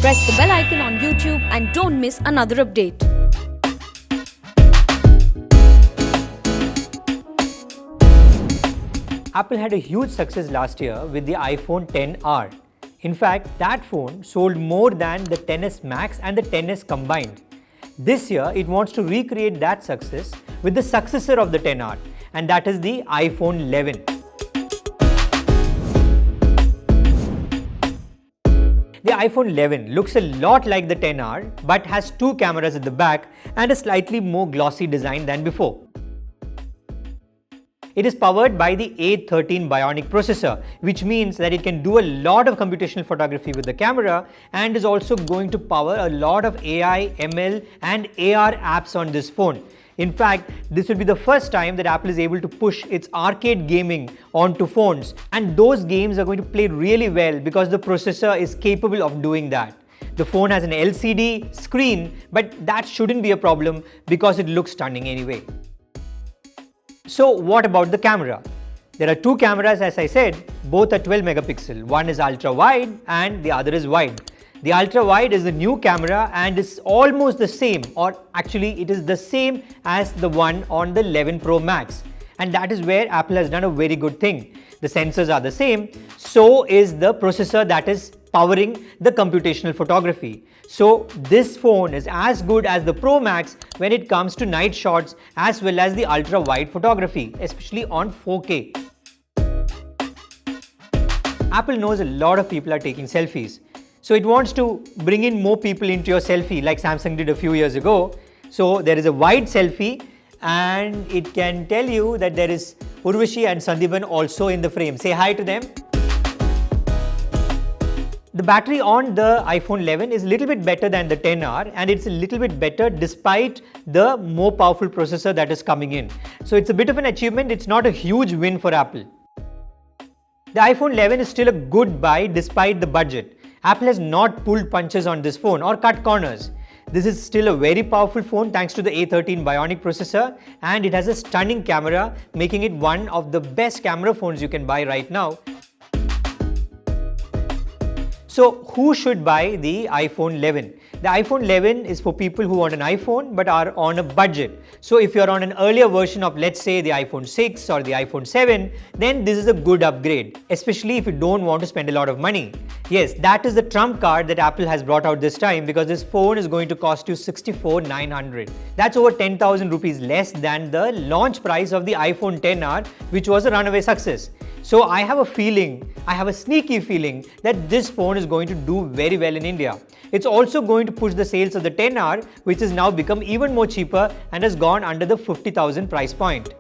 press the bell icon on YouTube and don't miss another update. Apple had a huge success last year with the iPhone XR. In fact, that phone sold more than the XS Max and the XS combined. This year, it wants to recreate that success with the successor of the XR, and that is the iPhone 11. The iPhone 11 looks a lot like the XR but has two cameras at the back and a slightly more glossy design than before. It is powered by the A13 Bionic processor, which means that it can do a lot of computational photography with the camera and is also going to power a lot of AI, ML and AR apps on this phone. In fact, this will be the first time that Apple is able to push its arcade gaming onto phones, and those games are going to play really well because the processor is capable of doing that. The phone has an LCD screen, but that shouldn't be a problem because it looks stunning anyway. So what about the camera? There are two cameras, as I said, both are 12 megapixel. One is ultra wide and the other is wide. The ultra wide is the new camera and is almost the same, or actually it is the same as the one on the 11 Pro Max. And that is where Apple has done a very good thing. The sensors are the same, so is the processor that is powering the computational photography. So this phone is as good as the Pro Max when it comes to night shots as well as the ultra wide photography, especially on 4K. Apple knows a lot of people are taking selfies. So it wants to bring in more people into your selfie like Samsung did a few years ago. So there is a wide selfie and it can tell you that there is Urvashi and Sandeepan also in the frame. Say hi to them. The battery on the iPhone 11 is a little bit better than the XR, and it's a little bit better despite the more powerful processor that is coming in. So it's a bit of an achievement. It's not a huge win for Apple. The iPhone 11 is still a good buy despite the budget. Apple has not pulled punches on this phone or cut corners. This is still a very powerful phone thanks to the A13 Bionic processor, and it has a stunning camera, making it one of the best camera phones you can buy right now. So who should buy the iPhone 11? The iPhone 11 is for people who want an iPhone but are on a budget. So if you're on an earlier version of, let's say, the iPhone 6 or the iPhone 7, then this is a good upgrade, especially if you don't want to spend a lot of money. Yes, that is the trump card that Apple has brought out this time, because this phone is going to cost you 64,900. That's over 10,000 rupees less than the launch price of the iPhone XR, which was a runaway success. So I have a sneaky feeling that this phone is going to do very well in India. It's also going to push the sales of the XR, which has now become even more cheaper and has gone under the 50,000 price point.